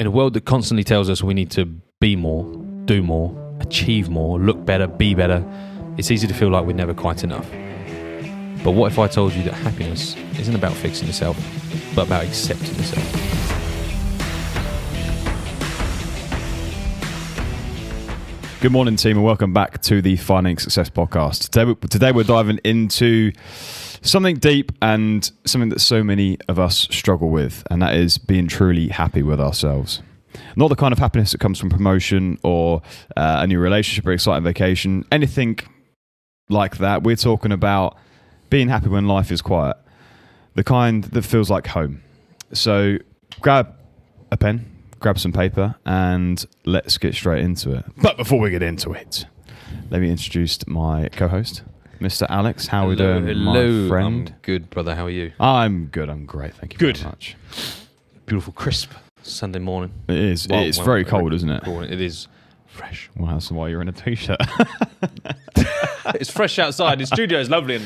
in a world that constantly tells us we need to be more, do more, achieve more, look better, be better, it's easy to feel like we're never quite enough. But what if I told you that happiness isn't about fixing yourself, but about accepting yourself? Good morning, team, and welcome back to the Finding Success podcast. Today we're diving into something deep and something that so many of us struggle with, and that is being truly happy with ourselves. Not the kind of happiness that comes from promotion or a new relationship or exciting vacation, anything like that. We're talking about being happy when life is quiet, the kind that feels like home. So grab a pen, grab some paper, and let's get straight into it. But before we get into it, let me introduce my co-host, Mr. Alex. How are we doing, my friend? I'm good, brother. How are you? I'm good. I'm great. Thank you very much. Beautiful, crisp Sunday morning. It is. It's very cold, isn't it? It is fresh. Well, that's why you're in a t-shirt. It's fresh outside. The studio is lovely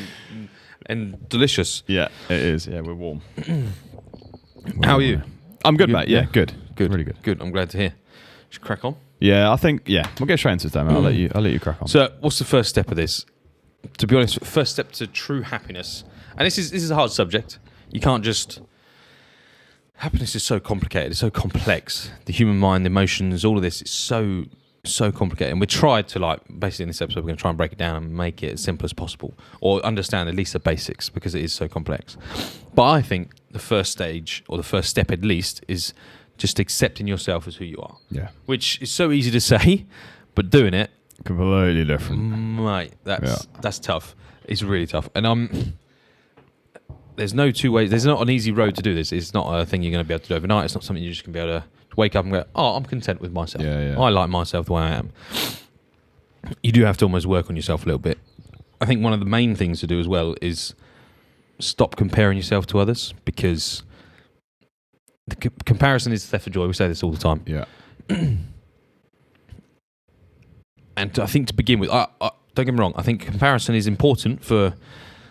and delicious. Yeah, it is. Yeah, we're warm. How are you? I'm good, mate. Yeah, good. Good. Really good. Good. I'm glad to hear. Should crack on? Yeah, I think, we'll get straight into it, mate. I'll let you crack on. So, what's the first step of this? To be honest, first step to true happiness, and this is a hard subject. You can't just... Happiness is so complicated. It's so complex. The human mind, the emotions, all of this is so complicated. And we tried to, basically in this episode, we're going to try and break it down and make it as simple as possible, or understand at least the basics, because it is so complex. But I think the first stage, or the first step at least, is just accepting yourself as who you are. Yeah. Which is so easy to say, but doing it, completely different. Mate, that's tough. It's really tough. And there's no two ways. There's not an easy road to do this. It's not a thing you're going to be able to do overnight. It's not something you're just going to be able to wake up and go, oh, I'm content with myself. Yeah. I like myself the way I am. You do have to almost work on yourself a little bit. I think one of the main things to do as well is stop comparing yourself to others, because the comparison is theft of joy. We say this all the time. Yeah. And I think to begin with, don't get me wrong, I think comparison is important for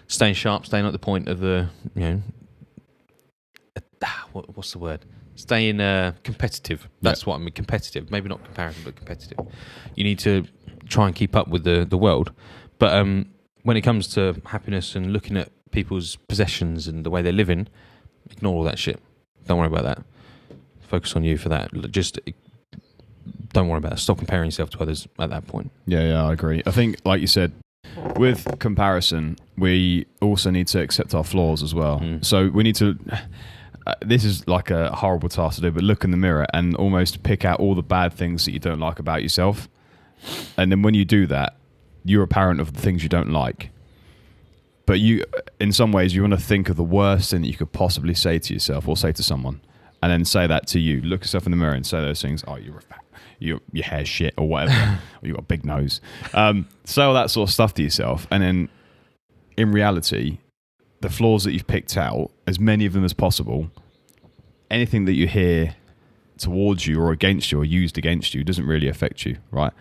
staying sharp, staying at the point of the, what's the word? Staying competitive. That's what I mean, competitive. Maybe not comparison, but competitive. You need to try and keep up with the world. But when it comes to happiness and looking at people's possessions and the way they're living, ignore all that shit. Don't worry about that. Focus on you for that. Just don't worry about it. Stop comparing yourself to others at that point. Yeah, I agree. I think, like you said, with comparison, we also need to accept our flaws as well. So we need to... this is like a horrible task to do, but look in the mirror and almost pick out all the bad things that you don't like about yourself. And then when you do that, you're a parent of the things you don't like. But you, in some ways, you want to think of the worst thing that you could possibly say to yourself or say to someone, and then say that to you. Look yourself in the mirror and say those things. Oh, you're a fat. Your hair's shit or whatever. Or you got a big nose. Say all that sort of stuff to yourself, and then in reality, the flaws that you've picked out, as many of them as possible, anything that you hear towards you or against you or used against you doesn't really affect you, right?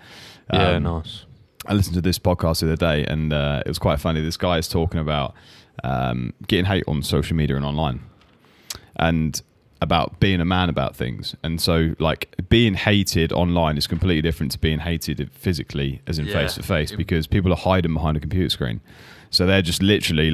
Yeah, nice. I listened to this podcast the other day, and it was quite funny. This guy is talking about getting hate on social media and online, and about being a man about things. And so, being hated online is completely different to being hated physically, as in face to face, because people are hiding behind a computer screen. So they're just literally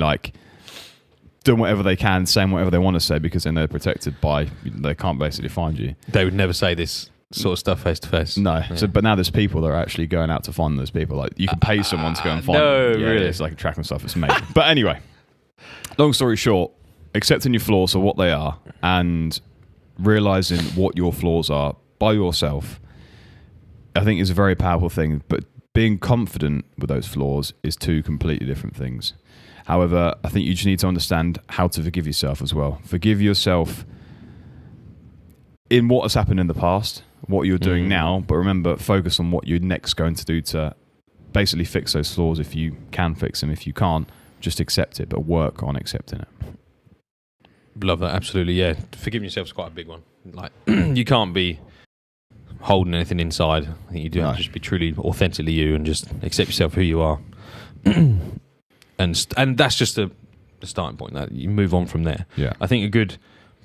doing whatever they can, saying whatever they want to say, because then they're protected by, they can't basically find you. They would never say this sort of stuff face to face. No. Yeah. So, but now there's people that are actually going out to find those people. You can pay someone to go and find them. Yeah, really? It's like a tracking stuff. It's amazing. But anyway, long story short, accepting your flaws for what they are and realizing what your flaws are by yourself, I think is a very powerful thing. But being confident with those flaws is two completely different things. However, I think you just need to understand how to forgive yourself as well. Forgive yourself in what has happened in the past, what you're doing now, but remember, focus on what you're next going to do to basically fix those flaws if you can fix them. If you can't, just accept it, but work on accepting it. Love that, absolutely, yeah. Forgiving yourself is quite a big one. You can't be holding anything inside. I think you do have to just be truly, authentically you and just accept yourself who you are. And that's just the starting point. That you move on from there. Yeah. I think a good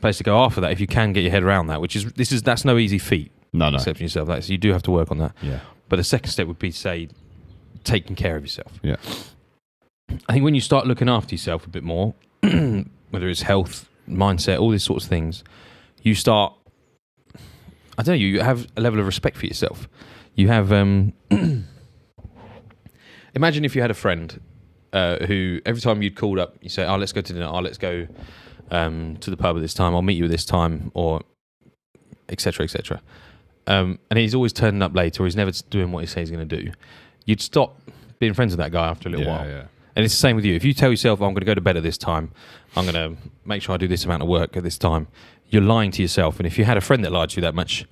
place to go after that if you can get your head around that. That's no easy feat. No. Accepting yourself. You do have to work on that. Yeah. But the second step would be to say, taking care of yourself. Yeah. I think when you start looking after yourself a bit more, whether it's health, mindset, all these sorts of things, you start, I don't know, you have a level of respect for yourself. You have, imagine if you had a friend who every time you'd called up, you say, oh, let's go to dinner, let's go to the pub at this time, I'll meet you at this time, or et cetera, et cetera. And he's always turning up late, or he's never doing what he says he's going to do. You'd stop being friends with that guy after a little while. Yeah. And it's the same with you. If you tell yourself, I'm going to go to bed at this time, I'm going to make sure I do this amount of work at this time, you're lying to yourself. And if you had a friend that lied to you that much,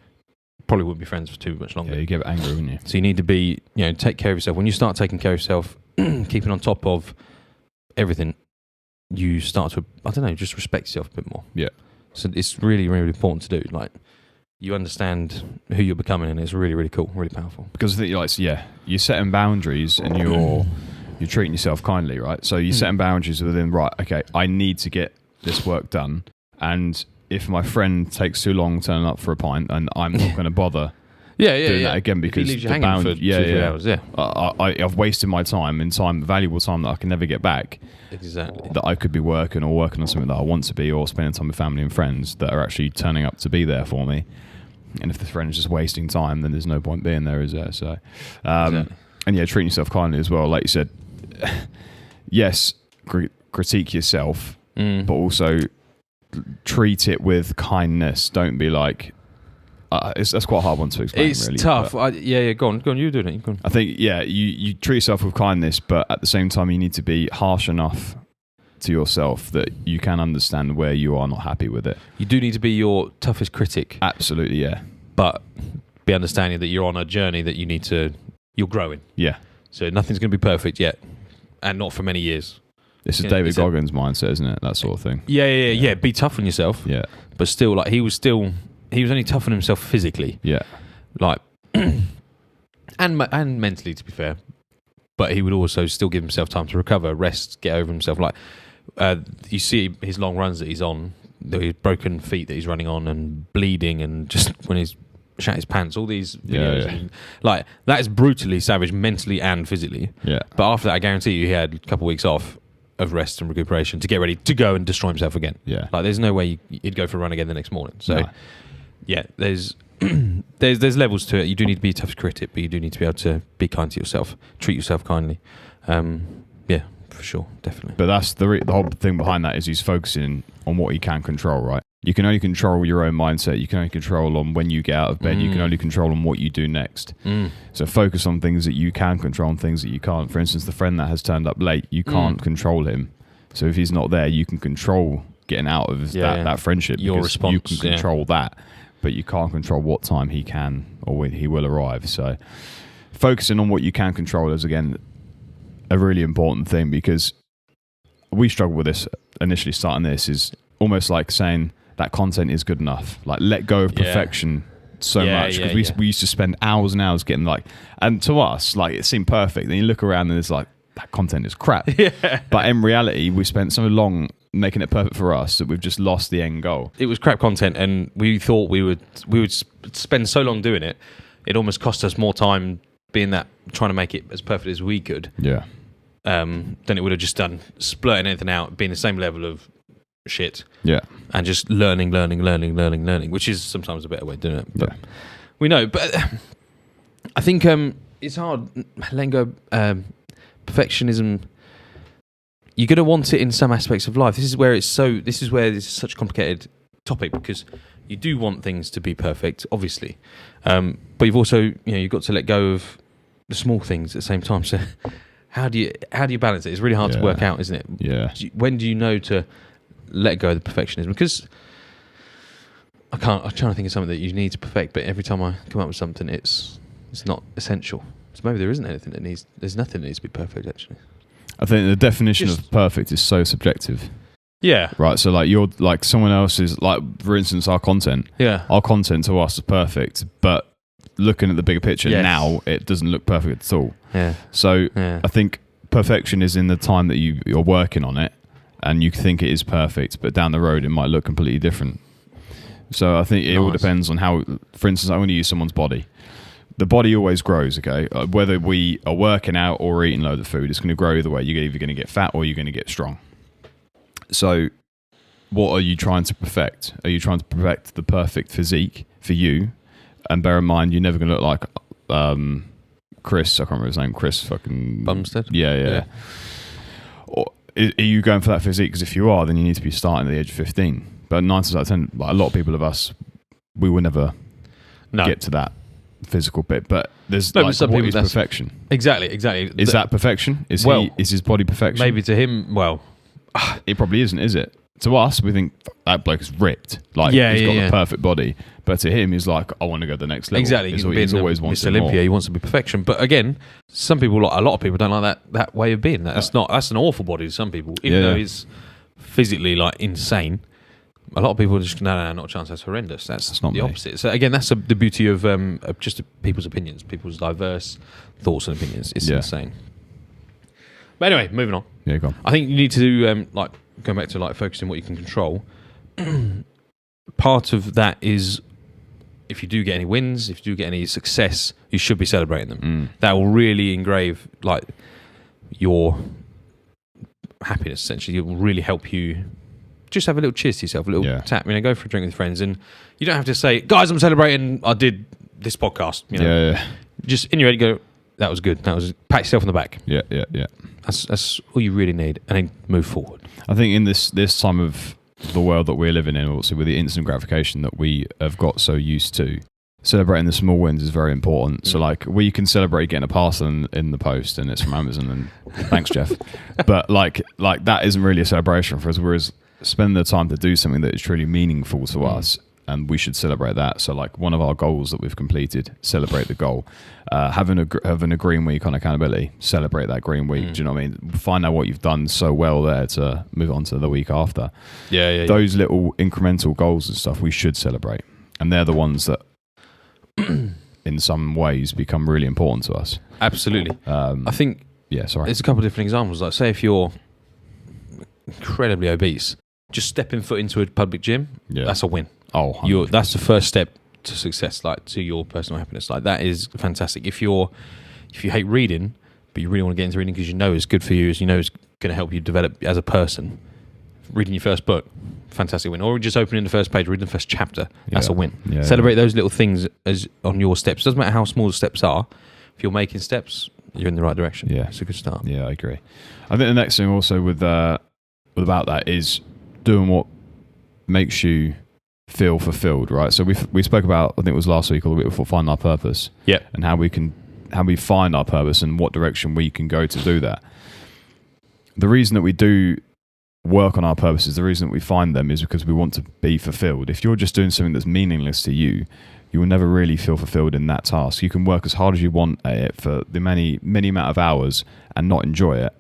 probably wouldn't be friends for too much longer. Yeah, you get angry, wouldn't you? So you need to be, take care of yourself. When you start taking care of yourself, keeping on top of everything, you start to, I don't know, just respect yourself a bit more. Yeah. So it's really, really important to do. Like, you understand who you're becoming, and it's really, really cool, really powerful. Because I think, you're setting boundaries and you're treating yourself kindly, right? So you're setting boundaries within, right, okay, I need to get this work done. And if my friend takes too long turning up for a pint, and I'm not going to bother doing that again, because if he leaves you hanging for 2-3 hours, I've wasted my time, valuable time that I can never get back. Exactly. That I could be working on something that I want to be, or spending time with family and friends that are actually turning up to be there for me. And if the friend is just wasting time, then there's no point being there, is there? So, exactly. And treating yourself kindly as well. Like you said, yes, critique yourself, but also treat it with kindness. Don't be like, that's quite a hard one to explain. It's really, tough. Go on. You're doing it. Go on. I think, you treat yourself with kindness, but at the same time, you need to be harsh enough to yourself that you can understand where you are not happy with it. You do need to be your toughest critic. Absolutely, yeah. But be understanding that you're on a journey that you're growing. Yeah. So nothing's going to be perfect yet, and not for many years. This is David Goggins' mindset, isn't it? That sort of thing. Yeah. Be tough on yourself. Yeah. But still, he was only tough on himself physically. Yeah. Like, and mentally, to be fair. But he would also still give himself time to recover, rest, get over himself. Like, you see his long runs that he's on, the broken feet that he's running on, and bleeding, and just when he's shat his pants, all these videos. And, like, that is brutally savage, mentally and physically. Yeah. But after that, I guarantee you, he had a couple of weeks off of rest and recuperation to get ready to go and destroy himself again. Yeah. Like, there's no way he'd go for a run again the next morning. So, No. yeah, there's levels to it. You do need to be a tough critic, but you do need to be able to be kind to yourself, treat yourself kindly. Yeah, for sure, definitely. But that's the whole thing behind that is he's focusing on what he can control, right? You can only control your own mindset. You can only control on when you get out of bed. You can only control on what you do next. So focus on things that you can control and things that you can't. For instance, the friend that has turned up late, you can't control him. So if he's not there, you can control getting out of that friendship. Your response. You can control that, but you can't control what time he can or when he will arrive. So focusing on what you can control is, again, a really important thing, because we struggle with this initially starting this, is almost like saying that content is good enough. Like, let go of perfection so much, because we used to spend hours and hours getting and to us, like, it seemed perfect. Then you look around and it's like, that content is crap. But in reality, we spent so long making it perfect for us that we've just lost the end goal. It was crap content, and we thought we would spend so long doing it. It almost cost us more time trying to make it as perfect as we could. Yeah. Than it would have just done splurting anything out, being the same level of shit. Yeah. And just learning, which is sometimes a better way of doing it. But we know. But I think it's hard letting go. Perfectionism, you're going to want it in some aspects of life. This is where it's such a complicated topic, because you do want things to be perfect, obviously, but you've also, you've got to let go of the small things at the same time. So how do you balance it? It's really hard to work out, isn't it? Yeah. When do you know to let go of the perfectionism? Because I'm trying to think of something that you need to perfect, but every time I come up with something, it's not essential. So maybe there isn't anything there's nothing that needs to be perfect, actually. I think the definition of perfect is so subjective. Yeah. Right. So you're like someone else's, like, for instance, our content. Yeah. Our content to us is perfect, but looking at the bigger picture now, it doesn't look perfect at all. Yeah. So I think perfection is in the time that you're working on it, and you think it is perfect, but down the road it might look completely different. So I think it all depends on how. For instance, I want to use someone's body. The body always grows, okay? Whether we are working out or eating loads of food, it's going to grow either way. You're either going to get fat or you're going to get strong. So what are you trying to perfect? Are you trying to perfect the perfect physique for you? And bear in mind, you're never going to look like Chris. I can't remember his name. Chris fucking... Bumstead? Yeah. Or are you going for that physique? Because if you are, then you need to be starting at the age of 15. But 9 times out of 10, like a lot of people of us, we will never get to that physical bit, but there's like, what is perfection? Exactly. Is that perfection? Is his body perfection? Maybe to him, it probably isn't, is it? To us, we think that bloke is ripped, like he's got the perfect body, but to him, he's like, I want to go to the next level. Exactly. He's always wanted Mr. Olympia, more. he wants to be perfection, but again, a lot of people don't like that way of being. That's an awful body to some people, even though he's physically like insane. A lot of people are just no, not a chance. That's horrendous. That's not the opposite. So again, that's the beauty of just people's opinions, people's diverse thoughts and opinions. It's insane. But anyway, moving on. Yeah, go on. I think you need to going back to focusing on what you can control. Part of that is if you do get any wins, if you do get any success, you should be celebrating them. That will really engrave your happiness. Essentially, it will really help you. Just have a little cheers to yourself, a little tap. Go for a drink with friends, and you don't have to say, "Guys, I'm celebrating. I did this podcast." Just in your head, go, "That was good. That was." Pat yourself on the back. Yeah. That's all you really need, and then move forward. I think in this time of the world that we're living in, also with the instant gratification that we have got so used to, celebrating the small wins is very important. So we can celebrate getting a parcel in the post and it's from Amazon, and thanks, Jeff. But like that isn't really a celebration for us. Whereas spend the time to do something that is truly meaningful to us, and we should celebrate that. So one of our goals that we've completed, celebrate the goal. Having a green week on accountability, celebrate that green week. Do you know what I mean? Find out what you've done so well there to move on to the week after. Those little incremental goals and stuff we should celebrate, and they're the ones that in some ways become really important to us. Absolutely. I think there's a couple of different examples. Like say if you're incredibly obese, just stepping foot into a public gym, that's a win. That's the first step to success, to your personal happiness. That is fantastic. If you hate reading, but you really want to get into reading because you know it's good for you, as you know it's going to help you develop as a person, reading your first book, fantastic win. Or just opening the first page, reading the first chapter, that's a win. Celebrate those little things as on your steps. Doesn't matter how small the steps are. If you're making steps, you're in the right direction. It's a good start. I agree. I think the next thing also with about that is doing what makes you feel fulfilled, right? So we spoke about, I think it was last week or the week before, finding our purpose. And how we find our purpose and what direction we can go to do that. The reason that we do work on our purposes, the reason that we find them is because we want to be fulfilled. If you're just doing something that's meaningless to you, you will never really feel fulfilled in that task. You can work as hard as you want at it for the many amount of hours and not enjoy it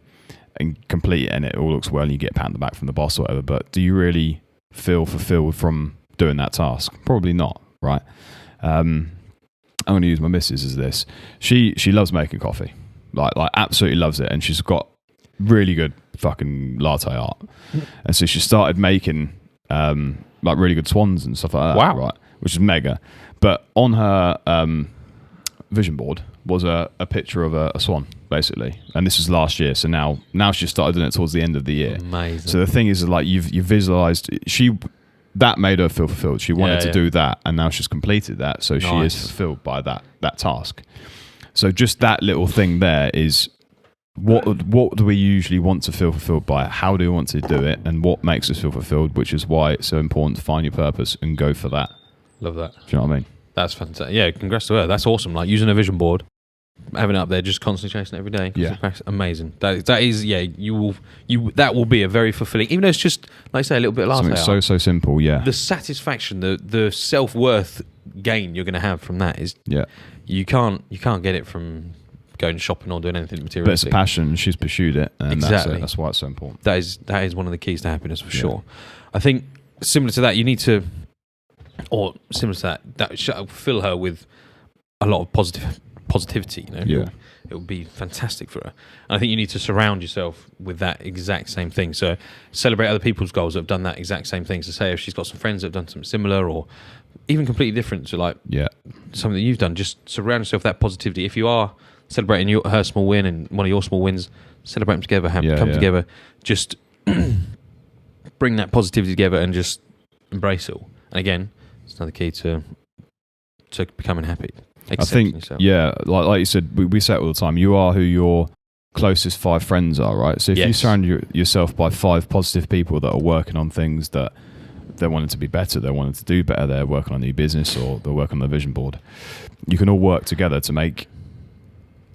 and complete it, and it all looks well and you get a pat on the back from the boss or whatever, but do you really feel fulfilled from doing that task? Probably not, right? I'm going to use my missus as this. She loves making coffee, like absolutely loves it, and she's got really good fucking latte art, and so she started making really good swans and stuff like that. Wow, right? Which is mega. But on her vision board was a picture of a swan, basically, and this was last year. So now she started doing it towards the end of the year. Amazing. So the thing is, you've visualized that made her feel fulfilled. She wanted to do that, and now she's completed that, so she is fulfilled by that task. So just that little thing there is what do we usually want to feel fulfilled by? How do we want to do it, and what makes us feel fulfilled? Which is why it's so important to find your purpose and go for that. Love that. Do you know what I mean? That's fantastic. Yeah, congrats to her. That's awesome. Using a vision board, having it up there, just constantly chasing it every day. Yeah, amazing. That is. Yeah, that will be a very fulfilling. Even though it's just like I say, a little bit of latte art. So simple. Yeah. The satisfaction, the self-worth gain you're going to have from that is. Yeah. You can't get it from going shopping or doing anything materialistic. But it's a passion. She's pursued it, and exactly. That's why it's so important. That is one of the keys to happiness for sure. I think similar to that, you need to. Or similar to that should fill her with a lot of positive positivity. Yeah. It would be fantastic for her. And I think you need to surround yourself with that exact same thing. So celebrate other people's goals that have done that exact same thing. So say if she's got some friends that have done something similar or even completely different to like something that you've done, just surround yourself with that positivity. If you are celebrating her small win and one of your small wins, celebrate them together, come together, just bring that positivity together and just embrace it all. And again, it's another key to becoming happy. I think, yourself. Like you said, we say it all the time. You are who your closest 5 friends are, right? So if you surround yourself by 5 positive people that are working on things that they're wanting to be better, they're wanting to do better, they're working on a new business or they're working on their vision board, you can all work together to make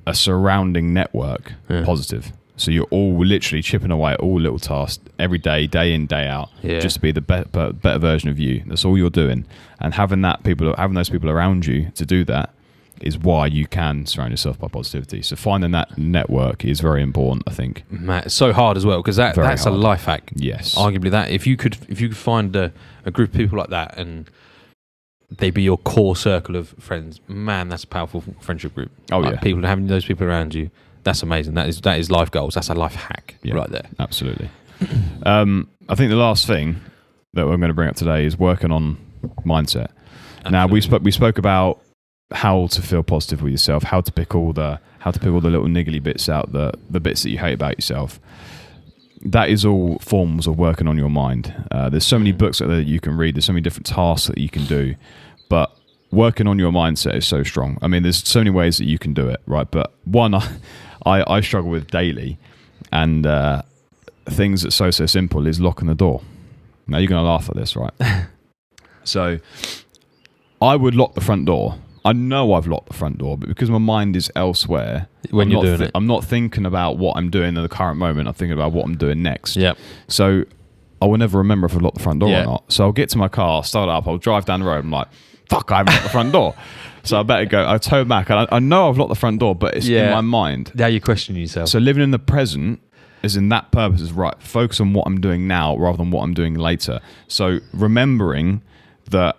a surrounding network positive. So you're all literally chipping away at all little tasks every day, day in, day out, just to be the better version of you. That's all you're doing. And having those people around you to do that is why you can surround yourself by positivity. So finding that network is very important, I think. Man, it's so hard as well because that's hard. A life hack. Yes, arguably that if you could find a group of people like that and they be your core circle of friends, man, that's a powerful friendship group. People having those people around you. That's amazing. That is life goals. That's a life hack right there. Absolutely. I think the last thing that we're going to bring up today is working on mindset. Absolutely. Now we spoke about how to feel positive with yourself, how to pick all the little niggly bits out, the bits that you hate about yourself. That is all forms of working on your mind. There's so many books that you can read. There's so many different tasks that you can do, but working on your mindset is so strong. I mean, there's so many ways that you can do it, right? But one I struggle with daily, and things that's so simple is locking the door. Now you're going to laugh at this, right? So I would lock the front door. I know I've locked the front door, but because my mind is elsewhere, I'm not thinking about what I'm doing in the current moment. I'm thinking about what I'm doing next. Yeah. So I will never remember if I've locked the front door or not. So I'll get to my car, start up, I'll drive down the road. I'm like, fuck, I haven't locked the front door. So I better go. I tow back. And I know I've locked the front door, but it's in my mind. Now you question yourself. So living in the present is in that purpose is right. Focus on what I'm doing now rather than what I'm doing later. So remembering that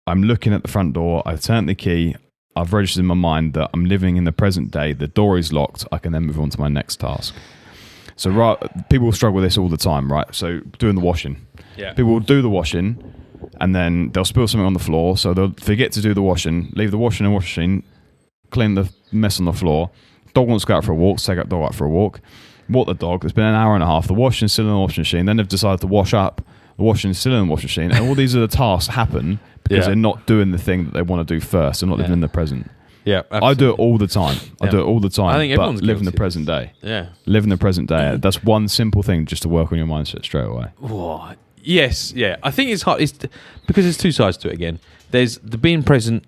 I'm looking at the front door, I've turned the key, I've registered in my mind that I'm living in the present day, the door is locked, I can then move on to my next task. So people struggle with this all the time, right? So doing the washing. Yeah. People will do the washing and then they'll spill something on the floor, so they'll forget to do the washing, leave the washing in the washing machine, clean the mess on the floor. Dog wants to go out for a walk, so take that dog out for a walk. Walk the dog, it's been an hour and a half, the washing's still in the washing machine, then they've decided to wash up, the washing's still in the washing machine, and all these are the tasks happen because they're not doing the thing that they want to do first. They're not living in the present. Yeah, absolutely. I do it all the time. I think everyone's live in the guilty present day. Yeah. Live in the present day. That's one simple thing just to work on your mindset straight away. Oh, yes, yeah. I think it's hard. It's because there's two sides to it again. There's the being present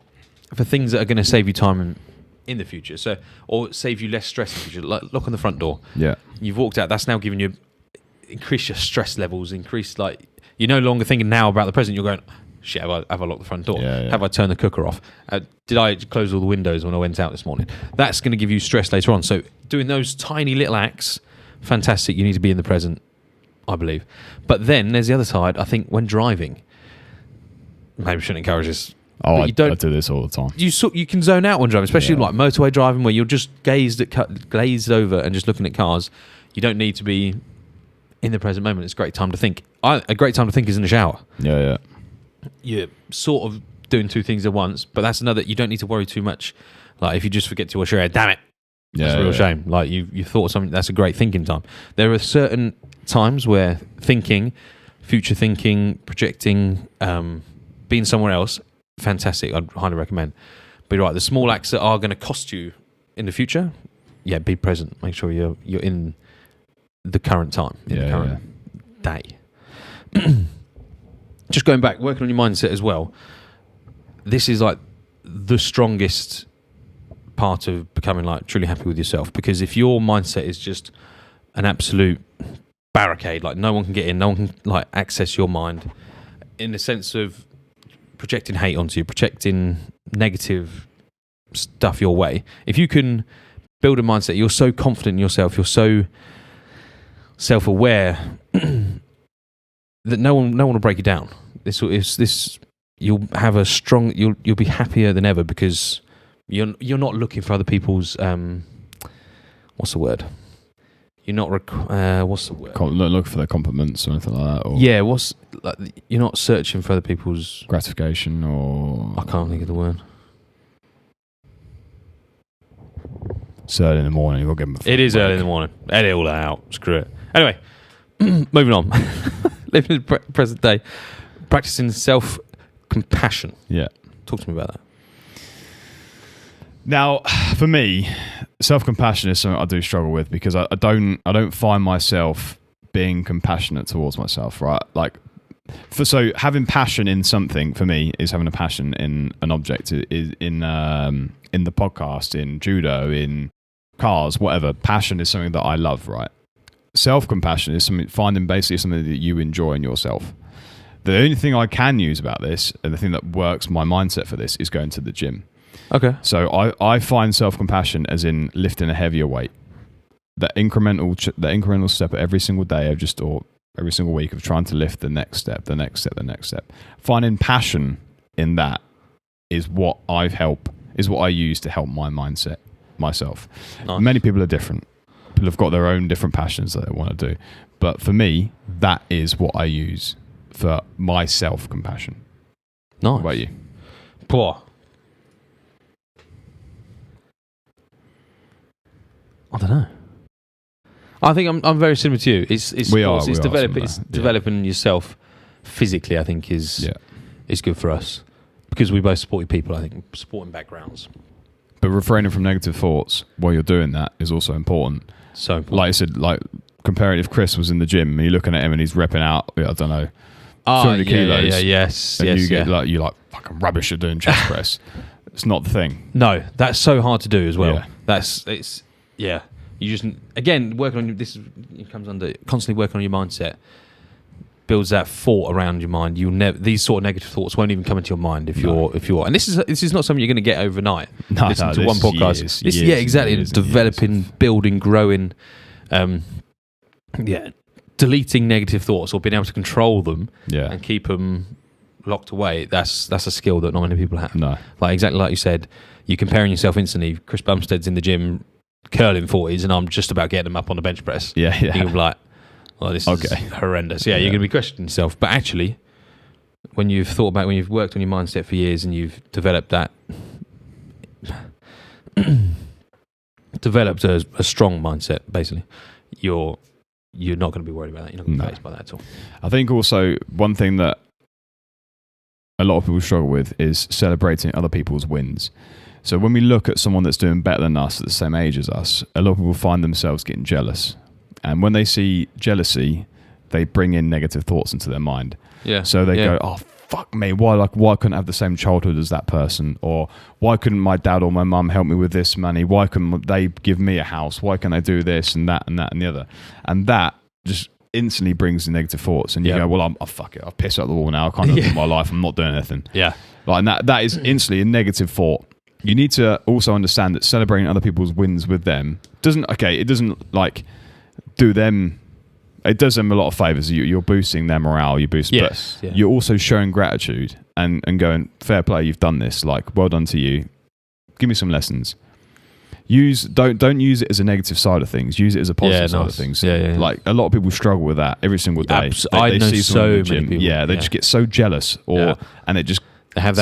for things that are going to save you time in the future. So, or save you less stress in the future. Like lock on the front door. Yeah. You've walked out. That's now giving you increase your stress levels. You're no longer thinking now about the present. You're going, shit, have I locked the front door? Yeah. Have I turned the cooker off? Did I close all the windows when I went out this morning? That's going to give you stress later on. So doing those tiny little acts, fantastic. You need to be in the present, I believe. But then there's the other side. I think when driving, maybe we shouldn't encourage this. Oh, I do this all the time. You can zone out when driving, especially like motorway driving where you're just glazed over and just looking at cars. You don't need to be in the present moment. It's a great time to think. A great time to think is in the shower. Yeah. You're sort of doing two things at once, but that's another. You don't need to worry too much. Like if you just forget to wash your hair, damn it, that's a real shame. Like you thought of something. That's a great thinking time. There are certain times where thinking, future thinking, projecting, being somewhere else, fantastic. I'd highly recommend. But you're right, the small acts that are going to cost you in the future, be present. Make sure you're in the current time, in the current day. Just going back, working on your mindset as well. This is like the strongest part of becoming like truly happy with yourself, because if your mindset is just an absolute barricade, like no one can get in, no one can like access your mind, in the sense of projecting hate onto you, projecting negative stuff your way. If you can build a mindset, you're so confident in yourself, you're so self-aware that no one will break you down. You'll have you'll be happier than ever because You're not looking for other people's what's the word? You're not what's the word? Look for their compliments or anything like that. Or Yeah, you're not searching for other people's gratification, or I can't think of the word. It's early in the morning. We'll give them. It is early in the morning. Edit all that out. Screw it. Anyway, moving on. Living in the present day, practicing self-compassion. Yeah. Talk to me about that. Now, for me, self-compassion is something I do struggle with because I don't find myself being compassionate towards myself, right? Like, so having passion in something for me is having a passion in an object, is in the podcast, in judo, in cars, whatever. Passion is something that I love, right? Self-compassion is finding basically something that you enjoy in yourself. The only thing I can use about this, and the thing that works my mindset for this, is going to the gym. Okay. So I find self-compassion as in lifting a heavier weight. That incremental step every single day or every single week of trying to lift the next step, the next step, the next step. Finding passion in that is what I use to help my mindset, myself. Nice. Many people are different. People have got their own different passions that they want to do. But for me, that is what I use for my self-compassion. Nice. What about you? Poor. I don't know. I think I'm very similar to you. It's developing yourself physically. I think is good for us because we both supporting people. I think supporting backgrounds. But refraining from negative thoughts while you're doing that is also important. So important. Like I said, like comparing if Chris was in the gym and you're looking at him and he's repping out, I don't know, 200 kilos. And you get like, you're like fucking rubbish at doing chest press. It's not the thing. No, that's so hard to do as well. Yeah. You just, again, working on it comes under constantly working on your mindset, builds that thought around your mind. You'll never, these sort of negative thoughts won't even come into your mind if you're, and this is not something you're going to get overnight. Listen to one podcast. Years, developing, building, growing, deleting negative thoughts or being able to control them and keep them locked away. That's a skill that not many people have. No, like exactly like you said, you're comparing yourself instantly. Chris Bumstead's in the gym curling 40s and I'm just about getting him up on the bench press. Yeah. You're like, oh, this is horrendous. Yeah, you're going to be questioning yourself. But actually, when you've thought about, when you've worked on your mindset for years and you've developed that, developed a strong mindset, basically, you're not going to be worried about that. You're not going to be faced by that at all. I think also one thing that a lot of people struggle with is celebrating other people's wins. So when we look at someone that's doing better than us at the same age as us, a lot of people find themselves getting jealous. And when they see jealousy, they bring in negative thoughts into their mind. Yeah. So they go, oh, fuck me. Why couldn't I have the same childhood as that person? Or why couldn't my dad or my mum help me with this money? Why couldn't they give me a house? Why can't they do this and that and that and the other? And that just instantly brings the negative thoughts. And you go, well, fuck it. I've pissed out the wall now. I can't live my life. I'm not doing anything. Yeah. Like, and that is instantly a negative thought. You need to also understand that celebrating other people's wins with them it doesn't like do them. It does them a lot of favors. You're boosting their morale. But you're also showing gratitude and going, fair play. You've done this. Like, well done to you. Give me some lessons. Don't use it as a negative side of things. Use it as a positive side of things. Yeah. Like a lot of people struggle with that every single day. I know so many people. Yeah, they just get so jealous, and it just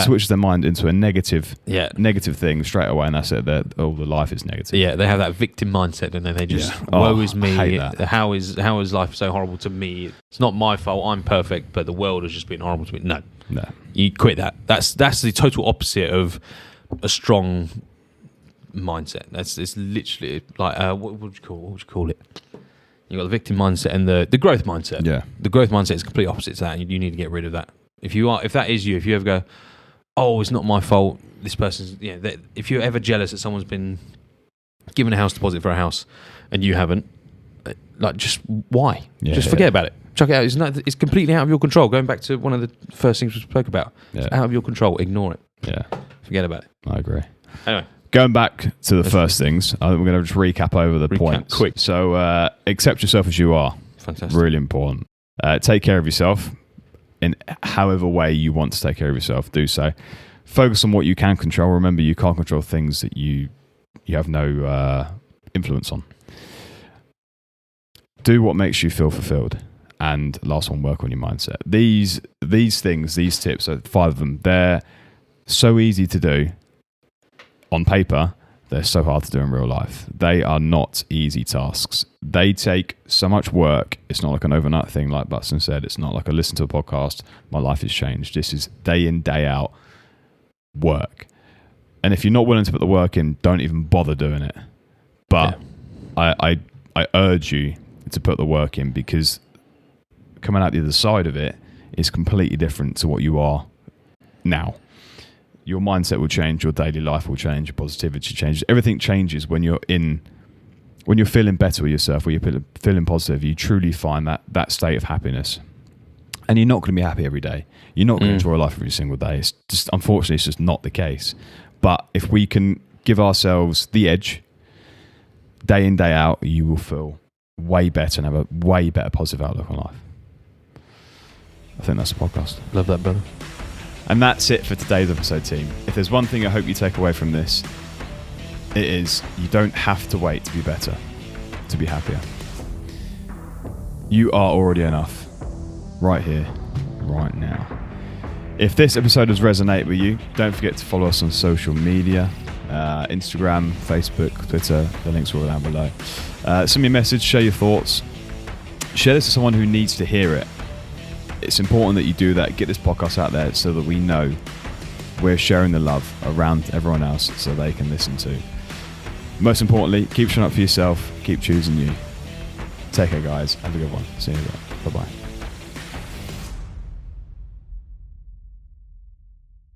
switches their mind into a negative thing straight away, and that's it. The life is negative. Yeah, they have that victim mindset, and then they just woe is me. How is life so horrible to me? It's not my fault. I'm perfect, but the world has just been horrible to me. No, you quit that. That's the total opposite of a strong mindset. It's literally like what would you call it? You got the victim mindset and the growth mindset. Yeah, the growth mindset is completely opposite to that, and you need to get rid of that. If that is you, if you ever go, oh, it's not my fault, this person's, if you're ever jealous that someone's been given a house deposit for a house and you haven't, like, just why? Just forget about it. Chuck it out. It's completely out of your control. Going back to one of the first things we spoke about, it's out of your control. Ignore it. Yeah, forget about it. I agree. Anyway, going back to the first things, I think we're going to just recap over the points. Quick. So accept yourself as you are. Fantastic. Really important. Take care of yourself. In however way you want to take care of yourself, do so. focus on what you can control. Remember, you can't control things that you have no influence on. Do what makes you feel fulfilled. And last one, work on your mindset. These things, these tips, 5 of them, they're so easy to do on paper. They're so hard to do in real life. They are not easy tasks. They take so much work. It's not like an overnight thing, like Buxton said. It's not like I listen to a podcast, my life has changed. This is day in, day out work. And if you're not willing to put the work in, don't even bother doing it. But I urge you to put the work in, because coming out the other side of it is completely different to what you are now. Your mindset will change, your daily life will change, your positivity changes. Everything changes when you're feeling better with yourself, when you're feeling positive. You truly find that state of happiness. And you're not going to be happy every day. You're not going to enjoy life every single day. It's just, unfortunately, it's just not the case. But if we can give ourselves the edge, day in, day out, you will feel way better and have a way better positive outlook on life. I think that's the podcast. Love that, brother. And that's it for today's episode, team. If there's one thing I hope you take away from this, it is you don't have to wait to be better, to be happier. You are already enough, right here, right now. If this episode has resonated with you, don't forget to follow us on social media, Instagram, Facebook, Twitter. The links are all down below. Send me a message, share your thoughts. Share this to someone who needs to hear it. It's important that you do that. Get this podcast out there so that we know we're sharing the love around everyone else so they can listen too. Most importantly, keep showing up for yourself. Keep choosing you. Take care, guys. Have a good one. See you later. Bye-bye.